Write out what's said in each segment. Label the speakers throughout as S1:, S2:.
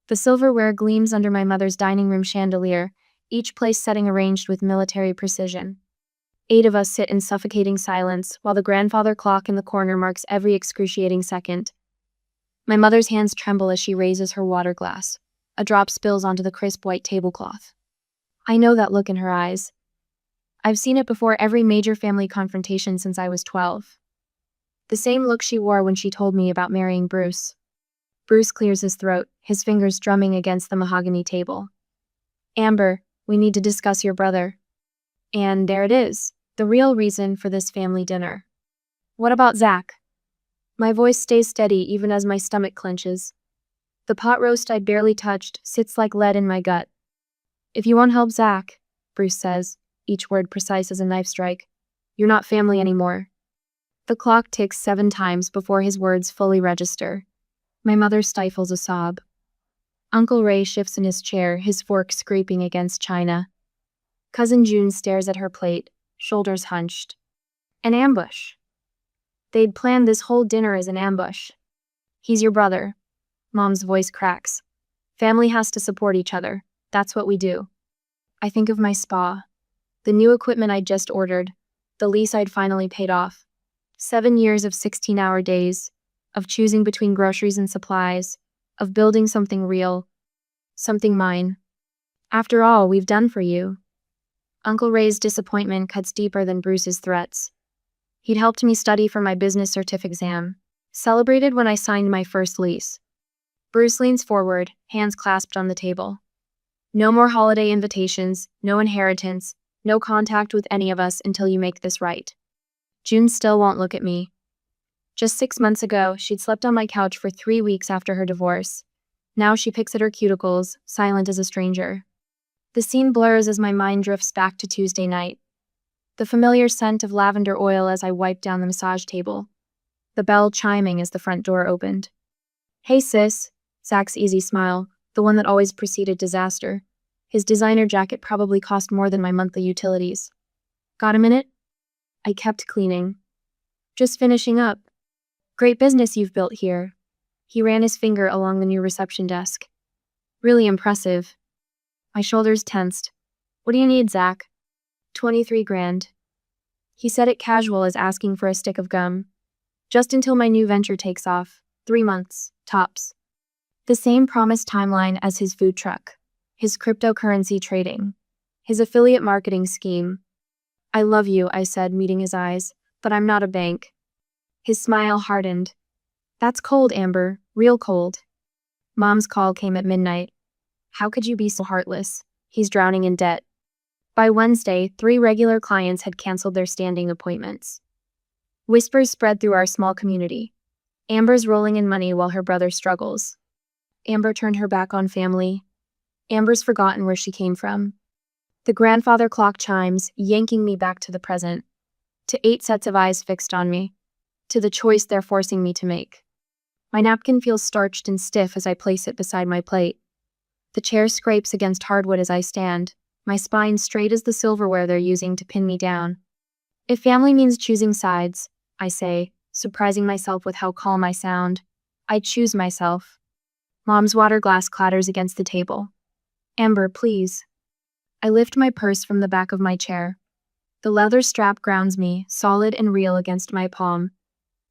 S1: The silverware gleams under my mother's dining room chandelier, each place setting arranged with military precision. 8 of us sit in suffocating silence, while the grandfather clock in the corner marks every excruciating second. My mother's hands tremble as she raises her water glass. A drop spills onto the crisp white tablecloth. I know that look in her eyes. I've seen it before every major family confrontation since I was 12. The same look she wore when she told me about marrying Bruce. Bruce clears his throat, his fingers drumming against the mahogany table. Amber, we need to discuss your brother. And there it is, the real reason for this family dinner. What about Zach? My voice stays steady even as my stomach clenches. The pot roast I barely touched sits like lead in my gut. If you won't help Zach, Bruce says, each word precise as a knife strike, you're not family anymore. The clock ticks 7 times before his words fully register. My mother stifles a sob. Uncle Ray shifts in his chair, his fork scraping against china. Cousin June stares at her plate, shoulders hunched. An ambush. They'd planned this whole dinner as an ambush. He's your brother. Mom's voice cracks. Family has to support each other. That's what we do. I think of my spa. The new equipment I'd just ordered. The lease I'd finally paid off. 7 years of 16-hour days. Of choosing between groceries and supplies. Of building something real. Something mine. After all we've done for you. Uncle Ray's disappointment cuts deeper than Bruce's threats. He'd helped me study for my business certificate exam. Celebrated when I signed my first lease. Bruce leans forward, hands clasped on the table. No more holiday invitations, no inheritance, no contact with any of us until you make this right. June still won't look at me. Just 6 months ago, she'd slept on my couch for 3 weeks after her divorce. Now she picks at her cuticles, silent as a stranger. The scene blurs as my mind drifts back to Tuesday night. The familiar scent of lavender oil as I wipe down the massage table. The bell chiming as the front door opened. Hey sis, Zach's easy smile, the one that always preceded disaster. His designer jacket probably cost more than my monthly utilities. Got a minute? I kept cleaning. Just finishing up. Great business you've built here. He ran his finger along the new reception desk. Really impressive. My shoulders tensed. What do you need, Zach? 23 grand. He said it casual as asking for a stick of gum. Just until my new venture takes off. 3 months, tops. The same promised timeline as his food truck. His cryptocurrency trading. His affiliate marketing scheme. I love you, I said, meeting his eyes, but I'm not a bank. His smile hardened. That's cold, Amber, real cold. Mom's call came at midnight. How could you be so heartless? He's drowning in debt. By Wednesday, 3 regular clients had canceled their standing appointments. Whispers spread through our small community. Amber's rolling in money while her brother struggles. Amber turned her back on family. Amber's forgotten where she came from. The grandfather clock chimes, yanking me back to the present. To 8 sets of eyes fixed on me. To the choice they're forcing me to make. My napkin feels starched and stiff as I place it beside my plate. The chair scrapes against hardwood as I stand, my spine straight as the silverware they're using to pin me down. If family means choosing sides, I say, surprising myself with how calm I sound, I choose myself. Mom's water glass clatters against the table. Amber, please. I lift my purse from the back of my chair. The leather strap grounds me, solid and real against my palm.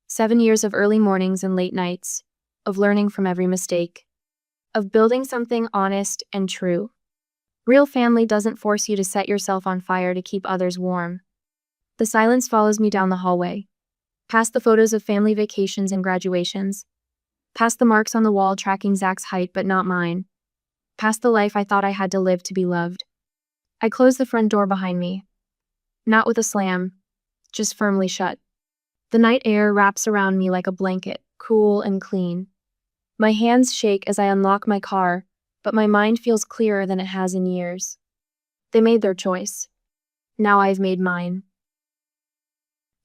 S1: 7 years of early mornings and late nights, of learning from every mistake, of building something honest and true. Real family doesn't force you to set yourself on fire to keep others warm. The silence follows me down the hallway, past the photos of family vacations and graduations, past the marks on the wall tracking Zach's height but not mine, past the life I thought I had to live to be loved. I close the front door behind me. Not with a slam, just firmly shut. The night air wraps around me like a blanket, cool and clean. My hands shake as I unlock my car, but my mind feels clearer than it has in years. They made their choice. Now I've made mine.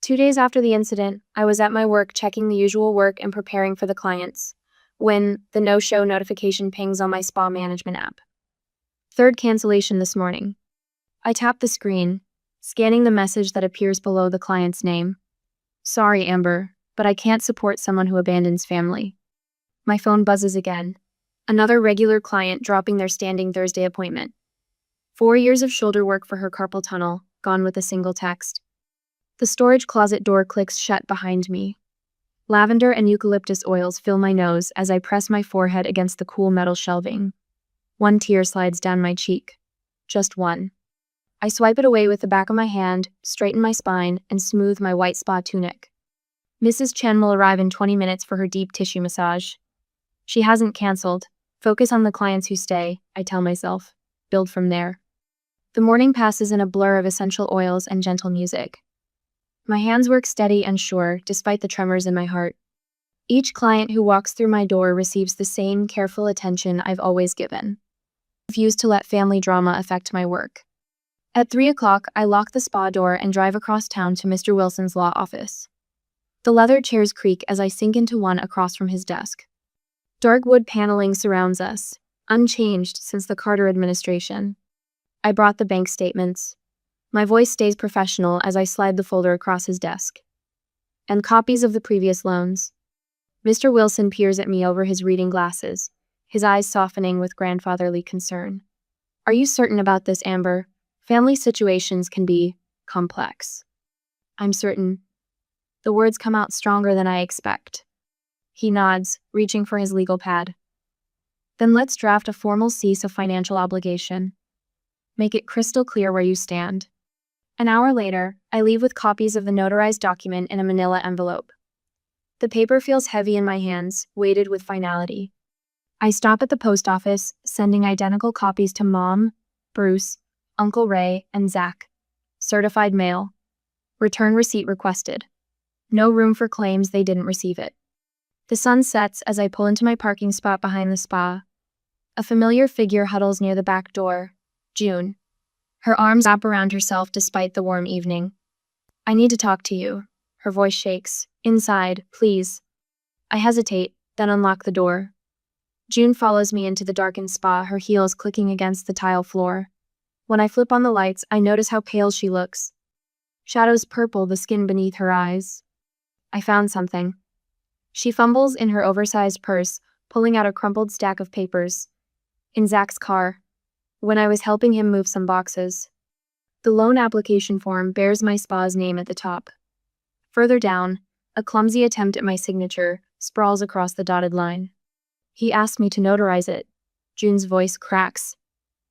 S1: 2 days after the incident, I was at my work checking the usual work and preparing for the clients, when the no-show notification pings on my spa management app. 3rd cancellation this morning. I tap the screen, scanning the message that appears below the client's name. Sorry, Amber, but I can't support someone who abandons family. My phone buzzes again. Another regular client dropping their standing Thursday appointment. 4 years of shoulder work for her carpal tunnel, gone with a single text. The storage closet door clicks shut behind me. Lavender and eucalyptus oils fill my nose as I press my forehead against the cool metal shelving. One tear slides down my cheek. Just one. I swipe it away with the back of my hand, straighten my spine, and smooth my white spa tunic. Mrs. Chen will arrive in 20 minutes for her deep tissue massage. She hasn't canceled. Focus on the clients who stay, I tell myself. Build from there. The morning passes in a blur of essential oils and gentle music. My hands work steady and sure, despite the tremors in my heart. Each client who walks through my door receives the same careful attention I've always given. I refuse to let family drama affect my work. At 3 o'clock, I lock the spa door and drive across town to Mr. Wilson's law office. The leather chairs creak as I sink into one across from his desk. Dark wood paneling surrounds us, unchanged since the Carter administration. I brought the bank statements. My voice stays professional as I slide the folder across his desk. And copies of the previous loans. Mr. Wilson peers at me over his reading glasses, his eyes softening with grandfatherly concern. Are you certain about this, Amber? Family situations can be complex. I'm certain. The words come out stronger than I expect. He nods, reaching for his legal pad. Then let's draft a formal cease of financial obligation. Make it crystal clear where you stand. An hour later, I leave with copies of the notarized document in a manila envelope. The paper feels heavy in my hands, weighted with finality. I stop at the post office, sending identical copies to Mom, Bruce, Uncle Ray, and Zach. Certified mail. Return receipt requested. No room for claims they didn't receive it. The sun sets as I pull into my parking spot behind the spa. A familiar figure huddles near the back door. June. Her arms wrap around herself despite the warm evening. I need to talk to you. Her voice shakes. Inside, please. I hesitate, then unlock the door. June follows me into the darkened spa, her heels clicking against the tile floor. When I flip on the lights, I notice how pale she looks. Shadows purple the skin beneath her eyes. I found something. She fumbles in her oversized purse, pulling out a crumpled stack of papers. In Zach's car. When I was helping him move some boxes. The loan application form bears my spa's name at the top. Further down, a clumsy attempt at my signature sprawls across the dotted line. He asked me to notarize it. June's voice cracks.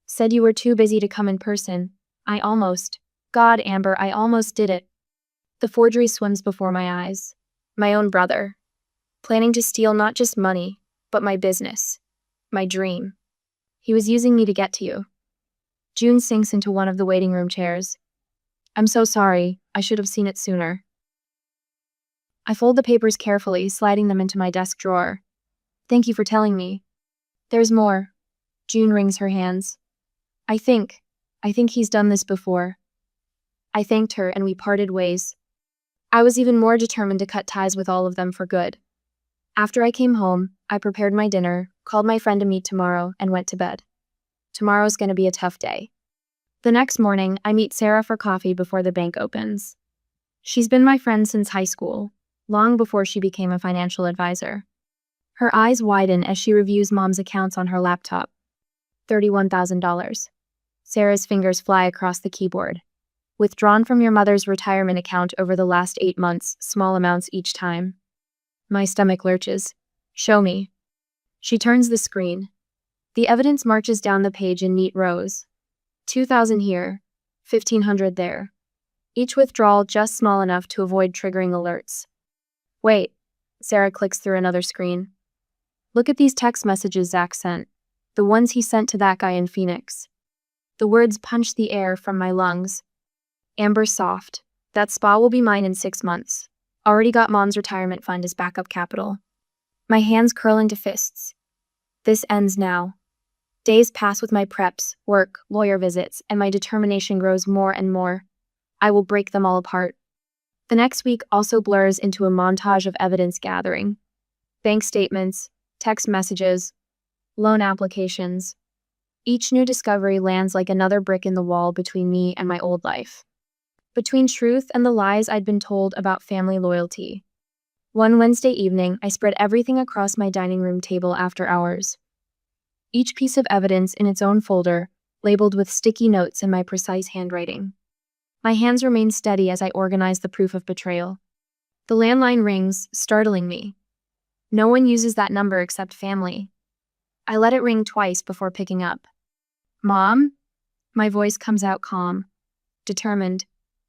S1: Said you were too busy to come in person. God, Amber, I almost did it. The forgery swims before my eyes. My own brother. Planning to steal not just money, but my business. My dream. He was using me to get to you. June sinks into one of the waiting room chairs. I'm so sorry. I should have seen it sooner. I fold the papers carefully, sliding them into my desk drawer. Thank you for telling me. There's more. June wrings her hands. I think he's done this before. I thanked her and we parted ways. I was even more determined to cut ties with all of them for good. After I came home, I prepared my dinner, called my friend to meet tomorrow, and went to bed. Tomorrow's gonna be a tough day. The next morning, I meet Sarah for coffee before the bank opens. She's been my friend since high school, long before she became a financial advisor. Her eyes widen as she reviews Mom's accounts on her laptop. $31,000. Sarah's fingers fly across the keyboard. Withdrawn from your mother's retirement account over the last 8 months, small amounts each time. My stomach lurches. Show me. She turns the screen. The evidence marches down the page in neat rows. 2,000 here, 1,500 there. Each withdrawal just small enough to avoid triggering alerts. Wait. Sarah clicks through another screen. Look at these text messages Zach sent. The ones he sent to that guy in Phoenix. The words punch the air from my lungs. Amber soft. That spa will be mine in 6 months. Already got Mom's retirement fund as backup capital. My hands curl into fists. This ends now. Days pass with my preps, work, lawyer visits, and my determination grows more and more. I will break them all apart. The next week also blurs into a montage of evidence gathering. Bank statements, text messages, loan applications. Each new discovery lands like another brick in the wall between me and my old life. Between truth and the lies I'd been told about family loyalty. One Wednesday evening, I spread everything across my dining room table after hours. each piece of evidence in its own folder, labeled with sticky notes in my precise handwriting. My hands remain steady as I organize the proof of betrayal. The landline rings, startling me. No one uses that number except family. I let it ring twice before picking up. Mom? My voice comes out calm, determined.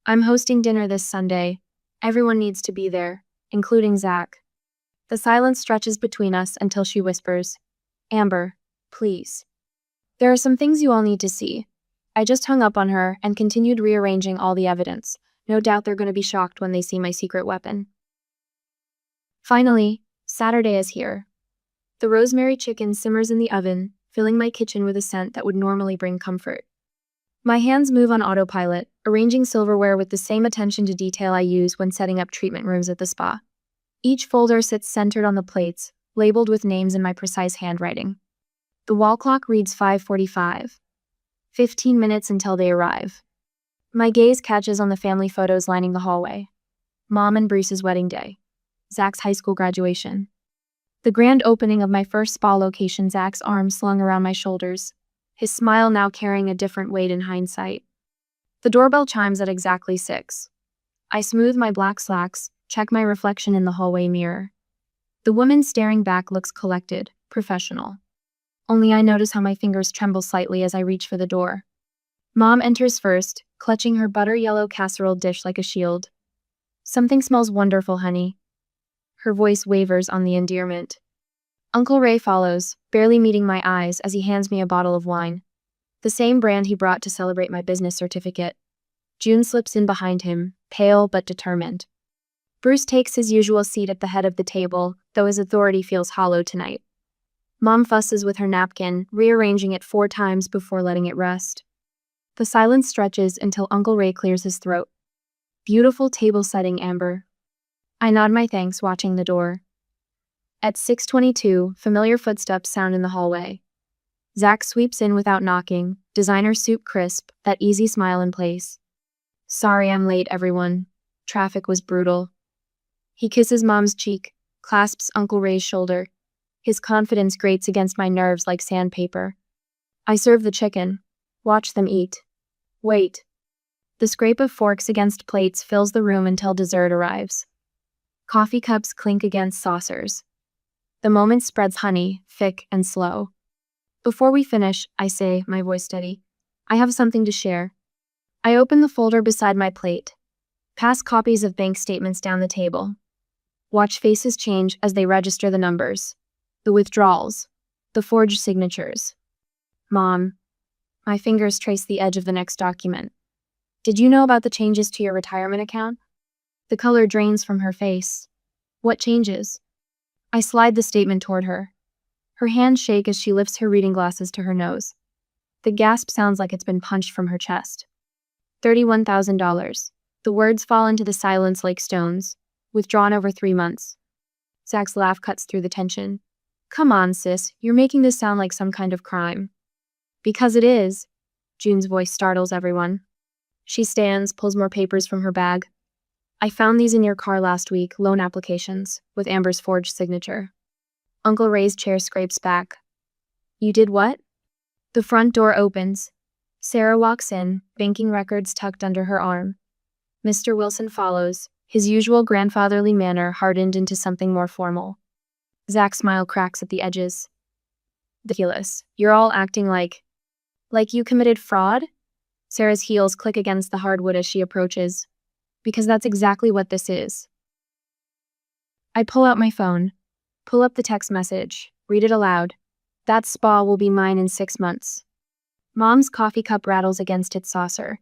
S1: I'm hosting dinner this Sunday. Everyone needs to be there, including Zach. The silence stretches between us until she whispers, Amber, please. There are some things you all need to see. I just hung up on her and continued rearranging all the evidence. No doubt they're going to be shocked when they see my secret weapon. Finally, Saturday is here. The rosemary chicken simmers in the oven, filling my kitchen with a scent that would normally bring comfort. My hands move on autopilot, arranging silverware with the same attention to detail I use when setting up treatment rooms at the spa. Each folder sits centered on the plates, labeled with names in my precise handwriting. The wall clock reads 5:45. 15 minutes until they arrive. My gaze catches on the family photos lining the hallway. Mom and Bruce's wedding day. Zach's high school graduation. The grand opening of my first spa location, Zach's arm slung around my shoulders, his smile now carrying a different weight in hindsight. The doorbell chimes at exactly 6. I smooth my black slacks, check my reflection in the hallway mirror. The woman staring back looks collected, professional. Only I notice how my fingers tremble slightly as I reach for the door. Mom enters first, clutching her butter-yellow casserole dish like a shield. Something smells wonderful, honey. Her voice wavers on the endearment. Uncle Ray follows, barely meeting my eyes as he hands me a bottle of wine. The same brand he brought to celebrate my business certificate. June slips in behind him, pale but determined. Bruce takes his usual seat at the head of the table, though his authority feels hollow tonight. Mom fusses with her napkin, rearranging it 4 times before letting it rest. The silence stretches until Uncle Ray clears his throat. Beautiful table setting, Amber. I nod my thanks, watching the door. At 6:22, familiar footsteps sound in the hallway. Zach sweeps in without knocking, designer suit crisp, that easy smile in place. Sorry I'm late, everyone. Traffic was brutal. He kisses Mom's cheek, clasps Uncle Ray's shoulder. His confidence grates against my nerves like sandpaper. I serve the chicken. Watch them eat. Wait. The scrape of forks against plates fills the room until dessert arrives. Coffee cups clink against saucers. The moment spreads honey, thick and slow. Before we finish, I say, my voice steady, I have something to share. I open the folder beside my plate. Pass copies of bank statements down the table. Watch faces change as they register the numbers. The withdrawals. The forged signatures. Mom. My fingers trace the edge of the next document. Did you know about the changes to your retirement account? The color drains from her face. What changes? I slide the statement toward her. Her hands shake as she lifts her reading glasses to her nose. The gasp sounds like it's been punched from her chest. $31,000. The words fall into the silence like stones, withdrawn over 3 months. Zach's laugh cuts through the tension. Come on, sis, you're making this sound like some kind of crime. Because it is. June's voice startles everyone. She stands, pulls more papers from her bag. I found these in your car last week, loan applications, with Amber's forged signature. Uncle Ray's chair scrapes back. You did what? The front door opens. Sarah walks in, banking records tucked under her arm. Mr. Wilson follows, his usual grandfatherly manner hardened into something more formal. Zach's smile cracks at the edges. Ridiculous. You're all acting like you committed fraud? Sarah's heels click against the hardwood as she approaches. Because that's exactly what this is. I pull out my phone, pull up the text message, read it aloud. That spa will be mine in 6 months. Mom's coffee cup rattles against its saucer.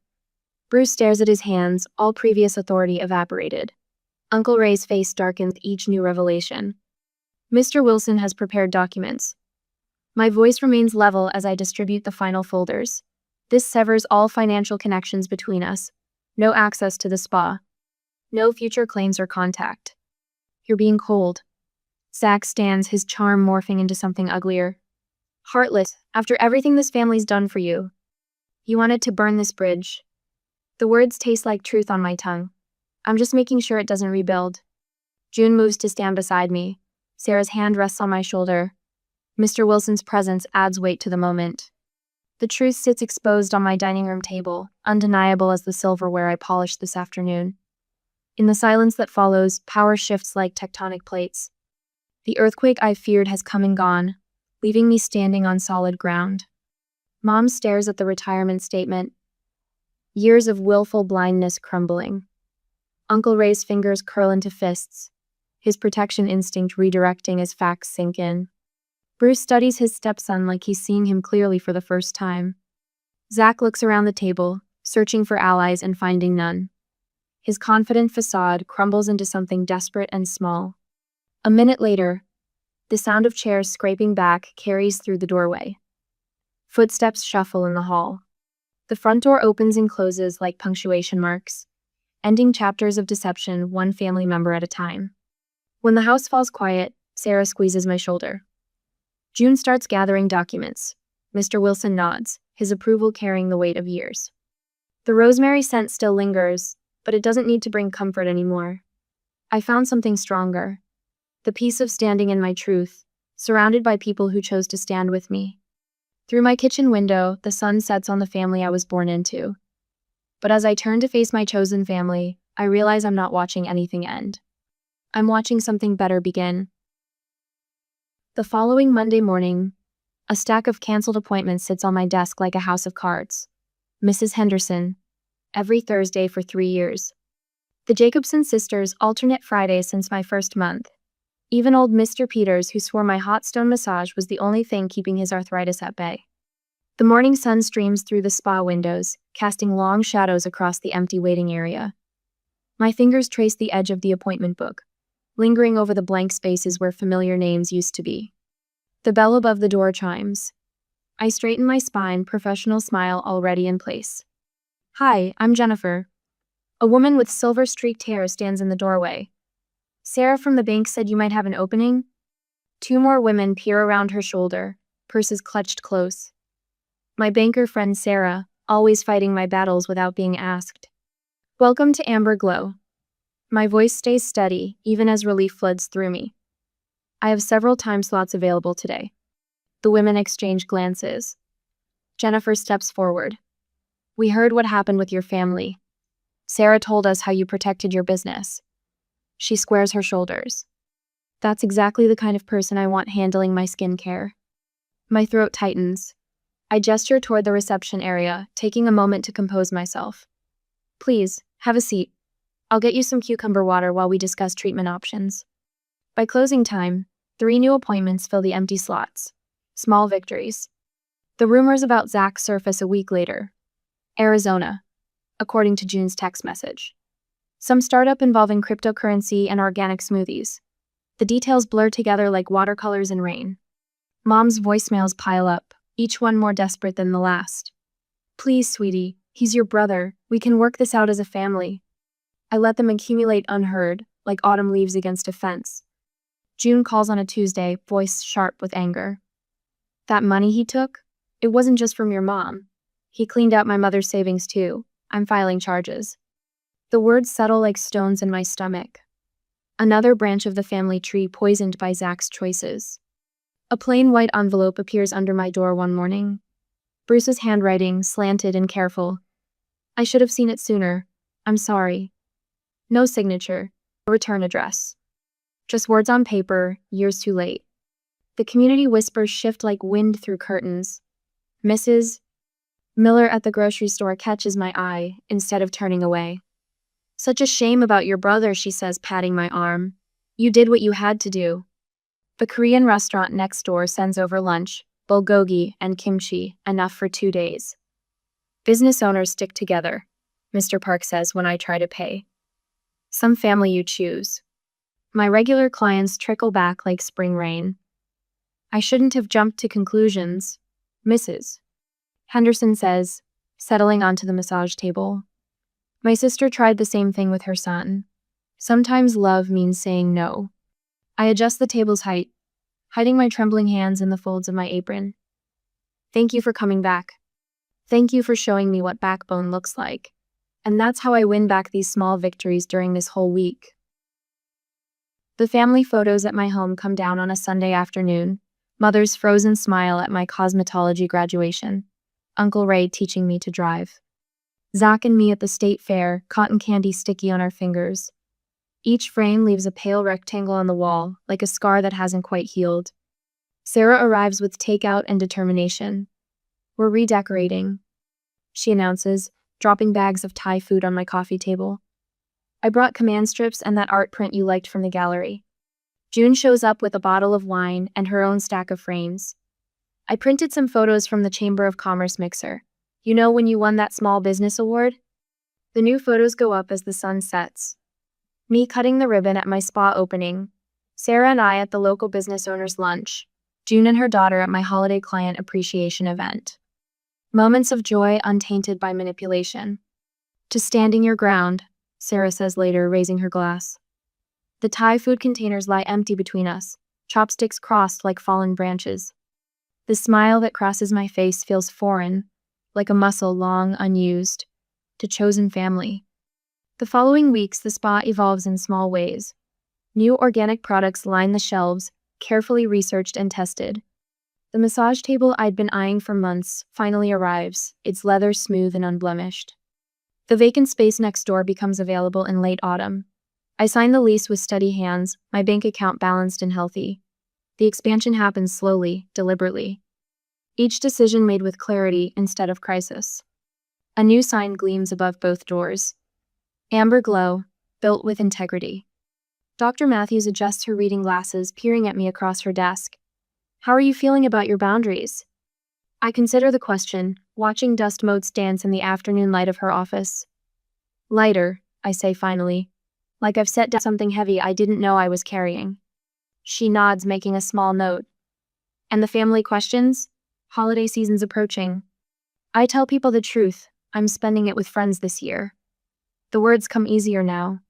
S1: Bruce stares at his hands, all previous authority evaporated. Uncle Ray's face darkens each new revelation. Mr. Wilson has prepared documents. My voice remains level as I distribute the final folders. This severs all financial connections between us. No access to the spa. No future claims or contact. You're being cold. Zach stands, his charm morphing into something uglier. Heartless, after everything this family's done for you. You wanted to burn this bridge. The words taste like truth on my tongue. I'm just making sure it doesn't rebuild. June moves to stand beside me. Sarah's hand rests on my shoulder. Mr. Wilson's presence adds weight to the moment. The truth sits exposed on my dining room table, undeniable as the silverware I polished this afternoon. In the silence that follows, power shifts like tectonic plates. The earthquake I feared has come and gone, leaving me standing on solid ground. Mom stares at the retirement statement, years of willful blindness crumbling. Uncle Ray's fingers curl into fists, his protection instinct redirecting as facts sink in. Bruce studies his stepson like he's seeing him clearly for the first time. Zach looks around the table, searching for allies and finding none. His confident facade crumbles into something desperate and small. A minute later, the sound of chairs scraping back carries through the doorway. Footsteps shuffle in the hall. The front door opens and closes like punctuation marks, ending chapters of deception one family member at a time. When the house falls quiet, Sarah squeezes my shoulder. June starts gathering documents. Mr. Wilson nods, his approval carrying the weight of years. The rosemary scent still lingers, but it doesn't need to bring comfort anymore. I found something stronger. The peace of standing in my truth, surrounded by people who chose to stand with me. Through my kitchen window, the sun sets on the family I was born into. But as I turn to face my chosen family, I realize I'm not watching anything end. I'm watching something better begin. The following Monday morning, a stack of canceled appointments sits on my desk like a house of cards. Mrs. Henderson, every Thursday for 3 years. The Jacobson sisters alternate Fridays since my first month. Even old Mr. Peters, who swore my hot stone massage was the only thing keeping his arthritis at bay. The morning sun streams through the spa windows, casting long shadows across the empty waiting area. My fingers trace the edge of the appointment book, lingering over the blank spaces where familiar names used to be. The bell above the door chimes. I straighten my spine, professional smile already in place. Hi, I'm Jennifer. A woman with silver-streaked hair stands in the doorway. Sarah from the bank said you might have an opening? 2 more women peer around her shoulder, purses clutched close. My banker friend Sarah, always fighting my battles without being asked. Welcome to Amber Glow. My voice stays steady, even as relief floods through me. I have several time slots available today. The women exchange glances. Jennifer steps forward. We heard what happened with your family. Sarah told us how you protected your business. She squares her shoulders. That's exactly the kind of person I want handling my skincare. My throat tightens. I gesture toward the reception area, taking a moment to compose myself. Please, have a seat. I'll get you some cucumber water while we discuss treatment options. By closing time, 3 new appointments fill the empty slots. Small victories. The rumors about Zach surface a week later. Arizona, according to June's text message. Some startup involving cryptocurrency and organic smoothies. The details blur together like watercolors in rain. Mom's voicemails pile up, each one more desperate than the last. Please, sweetie, he's your brother. We can work this out as a family. I let them accumulate unheard, like autumn leaves against a fence. June calls on a Tuesday, voice sharp with anger. That money he took? It wasn't just from your mom. He cleaned out my mother's savings too. I'm filing charges. The words settle like stones in my stomach. Another branch of the family tree poisoned by Zach's choices. A plain white envelope appears under my door one morning. Bruce's handwriting, slanted and careful. I should have seen it sooner. I'm sorry. No signature. No return address. Just words on paper, years too late. The community whispers shift like wind through curtains. Mrs. Miller at the grocery store catches my eye instead of turning away. Such a shame about your brother, she says, patting my arm. You did what you had to do. The Korean restaurant next door sends over lunch, bulgogi and kimchi, enough for 2 days. Business owners stick together, Mr. Park says when I try to pay. Some family you choose. My regular clients trickle back like spring rain. I shouldn't have jumped to conclusions, Mrs. Henderson says, settling onto the massage table. My sister tried the same thing with her son. Sometimes love means saying no. I adjust the table's height, hiding my trembling hands in the folds of my apron. Thank you for coming back. Thank you for showing me what backbone looks like. And that's how I win back these small victories during this whole week. The family photos at my home come down on a Sunday afternoon, Mother's frozen smile at my cosmetology graduation. Uncle Ray teaching me to drive. Zach and me at the state fair, cotton candy sticky on our fingers. Each frame leaves a pale rectangle on the wall, like a scar that hasn't quite healed. Sarah arrives with takeout and determination. We're redecorating, she announces, dropping bags of Thai food on my coffee table. I brought command strips and that art print you liked from the gallery. June shows up with a bottle of wine and her own stack of frames. I printed some photos from the Chamber of Commerce mixer. You know when you won that small business award? The new photos go up as the sun sets. Me cutting the ribbon at my spa opening. Sarah and I at the local business owner's lunch. June and her daughter at my holiday client appreciation event. Moments of joy untainted by manipulation. To standing your ground, Sarah says later, raising her glass. The Thai food containers lie empty between us, chopsticks crossed like fallen branches. The smile that crosses my face feels foreign, like a muscle long unused, to chosen family. The following weeks, the spa evolves in small ways. New organic products line the shelves, carefully researched and tested. The massage table I'd been eyeing for months finally arrives, its leather smooth and unblemished. The vacant space next door becomes available in late autumn. I sign the lease with steady hands, my bank account balanced and healthy. The expansion happens slowly, deliberately. Each decision made with clarity instead of crisis. A new sign gleams above both doors. Amber glow, built with integrity. Dr. Matthews adjusts her reading glasses, peering at me across her desk. How are you feeling about your boundaries? I consider the question, watching dust motes dance in the afternoon light of her office. Lighter, I say finally, like I've set down something heavy I didn't know I was carrying. She nods, making a small note. And the family questions? Holiday season's approaching. I tell people the truth. I'm spending it with friends this year. The words come easier now,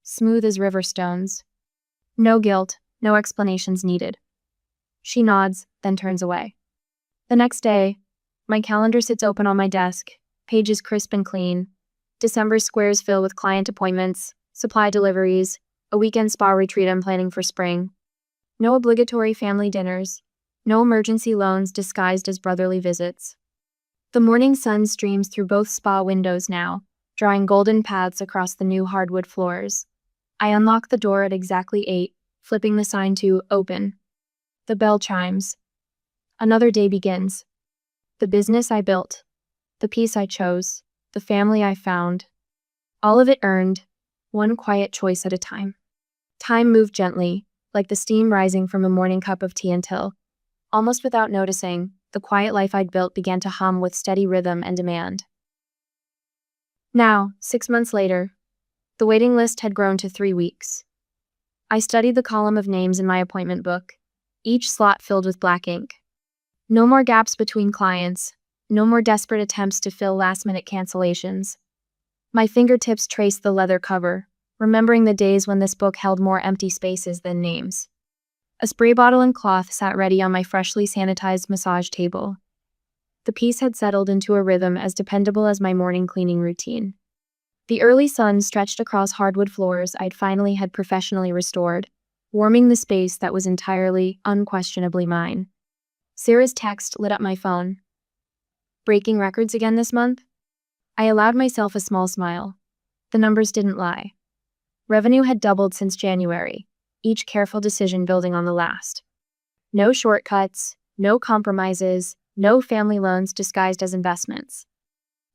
S1: smooth as river stones. No guilt, no explanations needed. She nods, then turns away. The next day, my calendar sits open on my desk, pages crisp and clean. December squares fill with client appointments, supply deliveries, a weekend spa retreat I'm planning for spring. No obligatory family dinners, no emergency loans disguised as brotherly visits. The morning sun streams through both spa windows now, drawing golden paths across the new hardwood floors. I unlock the door at exactly 8, flipping the sign to open. The bell chimes. Another day begins. The business I built, the peace I chose, the family I found. All of it earned, one quiet choice at a time. Time moved gently, like the steam rising from a morning cup of tea until, almost without noticing, the quiet life I'd built began to hum with steady rhythm and demand. Now, 6 months later, the waiting list had grown to 3 weeks. I studied the column of names in my appointment book, each slot filled with black ink. No more gaps between clients, no more desperate attempts to fill last-minute cancellations. My fingertips traced the leather cover, remembering the days when this book held more empty spaces than names. A spray bottle and cloth sat ready on my freshly sanitized massage table. The piece had settled into a rhythm as dependable as my morning cleaning routine. The early sun stretched across hardwood floors I'd finally had professionally restored, warming the space that was entirely, unquestionably mine. Sarah's text lit up my phone. Breaking records again this month? I allowed myself a small smile. The numbers didn't lie. Revenue had doubled since January, each careful decision building on the last. No shortcuts, no compromises, no family loans disguised as investments.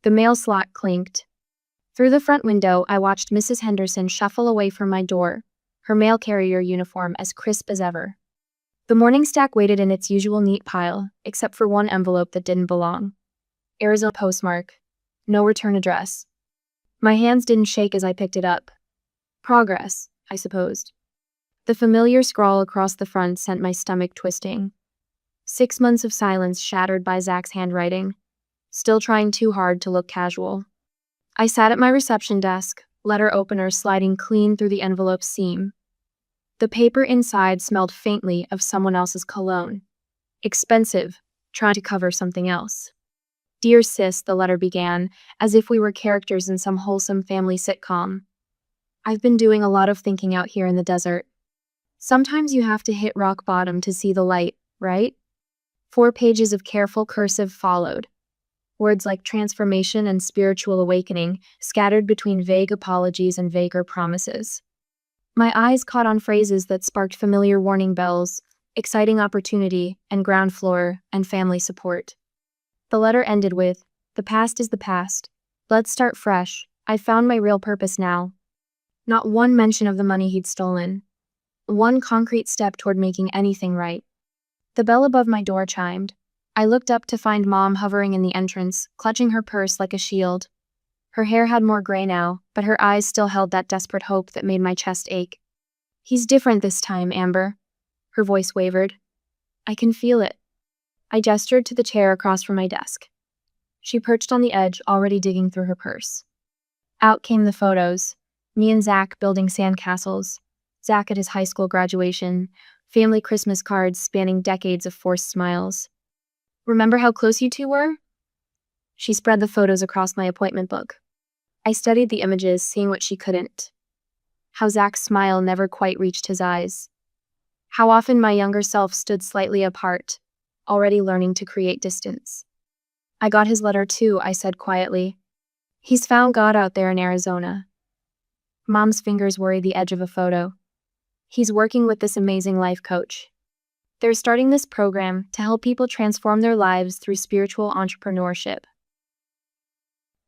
S1: The mail slot clinked. Through the front window, I watched Mrs. Henderson shuffle away from my door, her mail carrier uniform as crisp as ever. The morning stack waited in its usual neat pile, except for one envelope that didn't belong. Arizona postmark. No return address. My hands didn't shake as I picked it up. Progress, I supposed. The familiar scrawl across the front sent my stomach twisting. 6 months of silence shattered by Zach's handwriting, still trying too hard to look casual. I sat at my reception desk, letter opener sliding clean through the envelope's seam. The paper inside smelled faintly of someone else's cologne. Expensive, trying to cover something else. Dear Sis, the letter began, as if we were characters in some wholesome family sitcom. I've been doing a lot of thinking out here in the desert. Sometimes you have to hit rock bottom to see the light, right? 4 pages of careful cursive followed, words like transformation and spiritual awakening scattered between vague apologies and vaguer promises. My eyes caught on phrases that sparked familiar warning bells, exciting opportunity, and ground floor, and family support. The letter ended with, "The past is the past. Let's start fresh. I found my real purpose now." Not one mention of the money he'd stolen. One concrete step toward making anything right. The bell above my door chimed. I looked up to find Mom hovering in the entrance, clutching her purse like a shield. Her hair had more gray now, but her eyes still held that desperate hope that made my chest ache. "He's different this time, Amber." Her voice wavered. "I can feel it." I gestured to the chair across from my desk. She perched on the edge, already digging through her purse. Out came the photos. Me and Zach building sandcastles. Zach at his high school graduation. Family Christmas cards spanning decades of forced smiles. "Remember how close you two were?" She spread the photos across my appointment book. I studied the images, seeing what she couldn't. How Zach's smile never quite reached his eyes. How often my younger self stood slightly apart, already learning to create distance. "I got his letter too," I said quietly. "He's found God out there in Arizona." Mom's fingers worried the edge of a photo. "He's working with this amazing life coach. They're starting this program to help people transform their lives through spiritual entrepreneurship."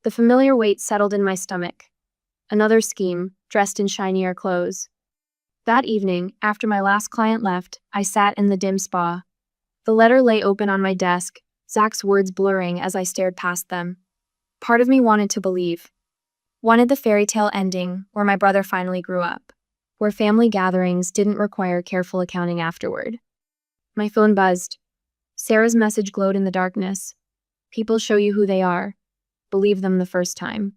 S1: The familiar weight settled in my stomach. Another scheme, dressed in shinier clothes. That evening, after my last client left, I sat in the dim spa. The letter lay open on my desk, Zach's words blurring as I stared past them. Part of me wanted to believe. Wanted the fairy tale ending where my brother finally grew up, where family gatherings didn't require careful accounting afterward. My phone buzzed. Sarah's message glowed in the darkness. "People show you who they are. Believe them the first time."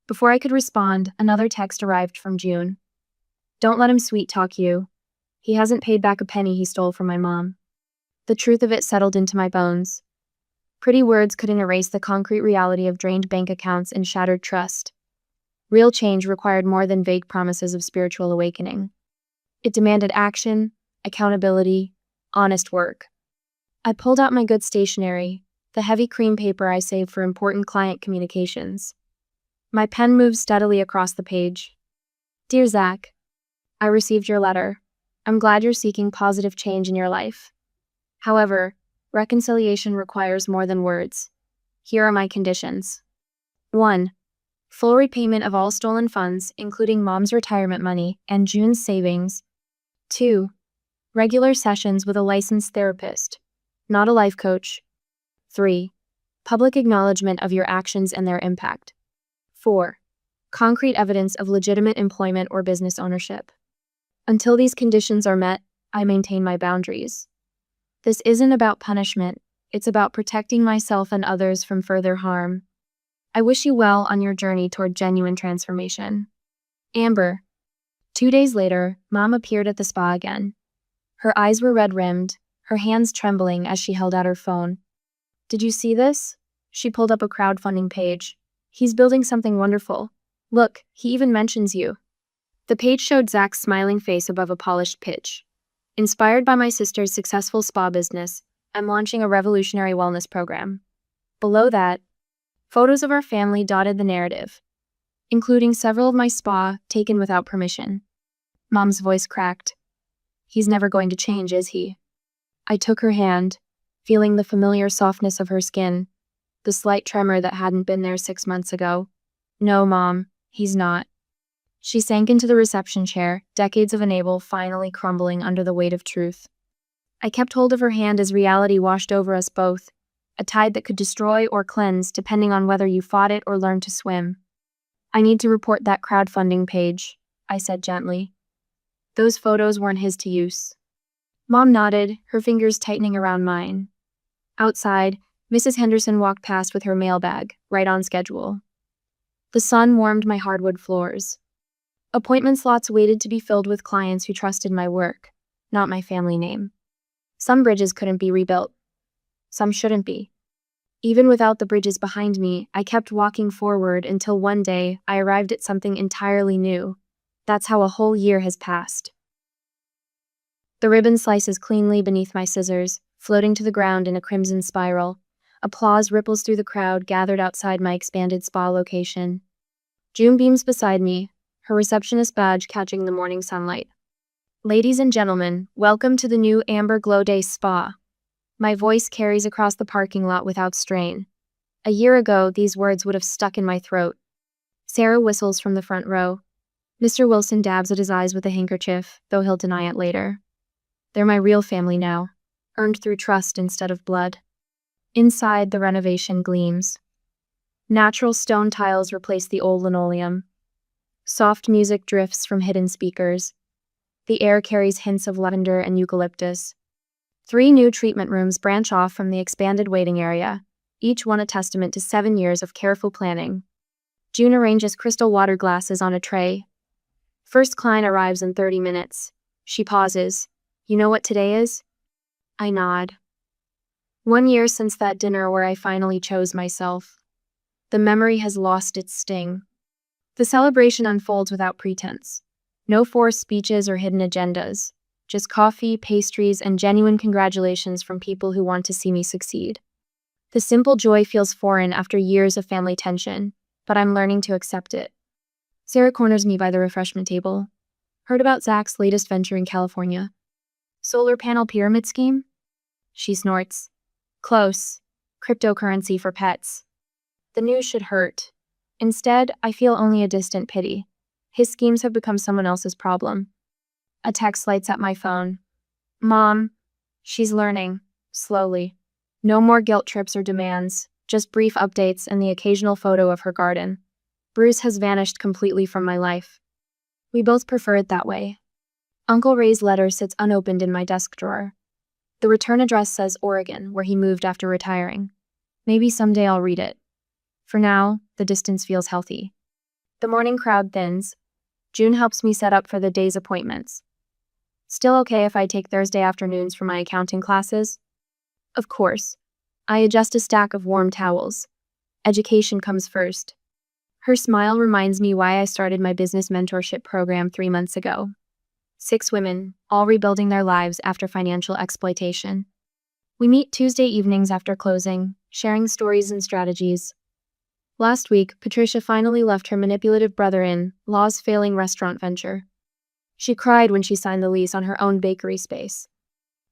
S1: Before I could respond, another text arrived from June. "Don't let him sweet talk you. He hasn't paid back a penny he stole from my mom." The truth of it settled into my bones. Pretty words couldn't erase the concrete reality of drained bank accounts and shattered trust. Real change required more than vague promises of spiritual awakening. It demanded action, accountability, honest work. I pulled out my good stationery, the heavy cream paper I saved for important client communications. My pen moved steadily across the page. "Dear Zach, I received your letter. I'm glad you're seeking positive change in your life. However, reconciliation requires more than words. Here are my conditions. 1. Full repayment of all stolen funds, including Mom's retirement money and June's savings. 2. Regular sessions with a licensed therapist, not a life coach. 3. Public acknowledgement of your actions and their impact. 4. Concrete evidence of legitimate employment or business ownership. Until these conditions are met, I maintain my boundaries. This isn't about punishment, it's about protecting myself and others from further harm. I wish you well on your journey toward genuine transformation. Amber." 2 days later, Mom appeared at the spa again. Her eyes were red-rimmed, her hands trembling as she held out her phone. "Did you see this?" She pulled up a crowdfunding page. "He's building something wonderful. Look, he even mentions you." The page showed Zach's smiling face above a polished pitch. "Inspired by my sister's successful spa business, I'm launching a revolutionary wellness program." Below that, photos of our family dotted the narrative, including several of my spa taken without permission. Mom's voice cracked. "He's never going to change, is he?" I took her hand, feeling the familiar softness of her skin, the slight tremor that hadn't been there 6 months ago. "No, Mom, he's not." She sank into the reception chair, decades of enable finally crumbling under the weight of truth. I kept hold of her hand as reality washed over us both, a tide that could destroy or cleanse depending on whether you fought it or learned to swim. "I need to report that crowdfunding page," I said gently. "Those photos weren't his to use." Mom nodded, her fingers tightening around mine. Outside, Mrs. Henderson walked past with her mailbag, right on schedule. The sun warmed my hardwood floors. Appointment slots waited to be filled with clients who trusted my work, not my family name. Some bridges couldn't be rebuilt. Some shouldn't be. Even without the bridges behind me, I kept walking forward until one day I arrived at something entirely new. That's how a whole year has passed. The ribbon slices cleanly beneath my scissors, floating to the ground in a crimson spiral. Applause ripples through the crowd gathered outside my expanded spa location. June beams beside me, her receptionist badge catching the morning sunlight. Ladies and gentlemen, welcome to the new Amber Glow Day Spa. My voice carries across the parking lot without strain. A year ago, these words would have stuck in my throat. Sarah whistles from the front row. Mr. Wilson dabs at his eyes with a handkerchief, though he'll deny it later. They're my real family now, earned through trust instead of blood. Inside, the renovation gleams. Natural stone tiles replace the old linoleum. Soft music drifts from hidden speakers. The air carries hints of lavender and eucalyptus. 3 new treatment rooms branch off from the expanded waiting area, each one a testament to 7 years of careful planning. June arranges crystal water glasses on a tray. First client arrives in 30 minutes. She pauses. You know what today is? I nod. 1 year since that dinner where I finally chose myself. The memory has lost its sting. The celebration unfolds without pretense. No forced speeches or hidden agendas. Just coffee, pastries, and genuine congratulations from people who want to see me succeed. The simple joy feels foreign after years of family tension, but I'm learning to accept it. Sarah corners me by the refreshment table. Heard about Zach's latest venture in California? Solar panel pyramid scheme? She snorts. Close. Cryptocurrency for pets. The news should hurt. Instead, I feel only a distant pity. His schemes have become someone else's problem. A text lights up my phone. Mom. She's learning. Slowly. No more guilt trips or demands, just brief updates and the occasional photo of her garden. Bruce has vanished completely from my life. We both prefer it that way. Uncle Ray's letter sits unopened in my desk drawer. The return address says Oregon, where he moved after retiring. Maybe someday I'll read it. For now, the distance feels healthy. The morning crowd thins. June helps me set up for the day's appointments. Still okay if I take Thursday afternoons for my accounting classes? Of course. I adjust a stack of warm towels. Education comes first. Her smile reminds me why I started my business mentorship program 3 months ago. 6 women, all rebuilding their lives after financial exploitation. We meet Tuesday evenings after closing, sharing stories and strategies. Last week, Patricia finally left her manipulative brother-in-law's failing restaurant venture. She cried when she signed the lease on her own bakery space.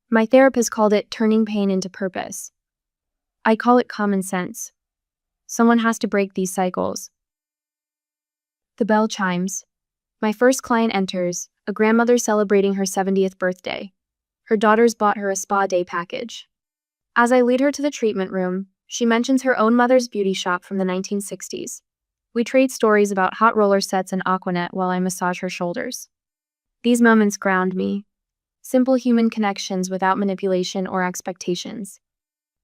S1: My therapist called it turning pain into purpose. I call it common sense. Someone has to break these cycles. The bell chimes. My first client enters, a grandmother celebrating her 70th birthday. Her daughters bought her a spa day package. As I lead her to the treatment room, she mentions her own mother's beauty shop from the 1960s. We trade stories about hot roller sets and Aquanet while I massage her shoulders. These moments ground me. Simple human connections without manipulation or expectations.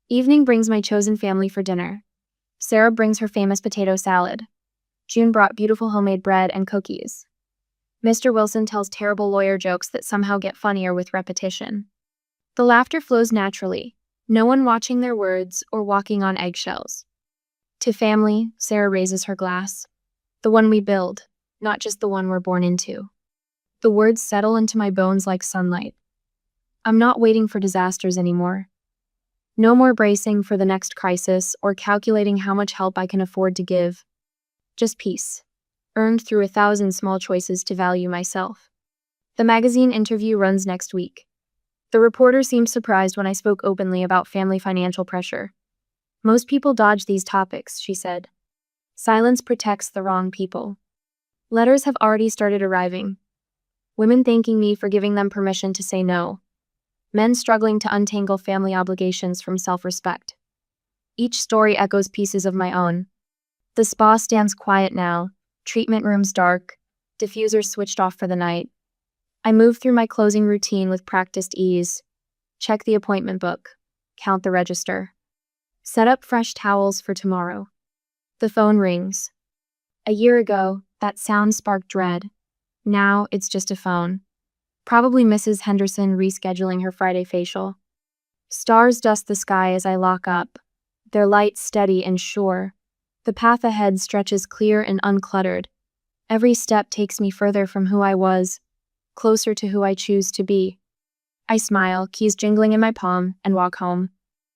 S1: Evening brings my chosen family for dinner. Sarah brings her famous potato salad. June brought beautiful homemade bread and cookies. Mr. Wilson tells terrible lawyer jokes that somehow get funnier with repetition. The laughter flows naturally, no one watching their words or walking on eggshells. To family, Sarah raises her glass. The one we build, not just the one we're born into. The words settle into my bones like sunlight. I'm not waiting for disasters anymore. No more bracing for the next crisis or calculating how much help I can afford to give. Just peace, earned through 1,000 small choices to value myself. The magazine interview runs next week. The reporter seemed surprised when I spoke openly about family financial pressure. Most people dodge these topics, she said. Silence protects the wrong people. Letters have already started arriving. Women thanking me for giving them permission to say no. Men struggling to untangle family obligations from self-respect. Each story echoes pieces of my own. The spa stands quiet now, treatment rooms dark, diffusers switched off for the night. I move through my closing routine with practiced ease. Check the appointment book. Count the register. Set up fresh towels for tomorrow. The phone rings. A year ago, that sound sparked dread. Now, it's just a phone. Probably Mrs. Henderson rescheduling her Friday facial. Stars dust the sky as I lock up, their light steady and sure. The path ahead stretches clear and uncluttered. Every step takes me further from who I was, closer to who I choose to be. I smile, keys jingling in my palm, and walk home.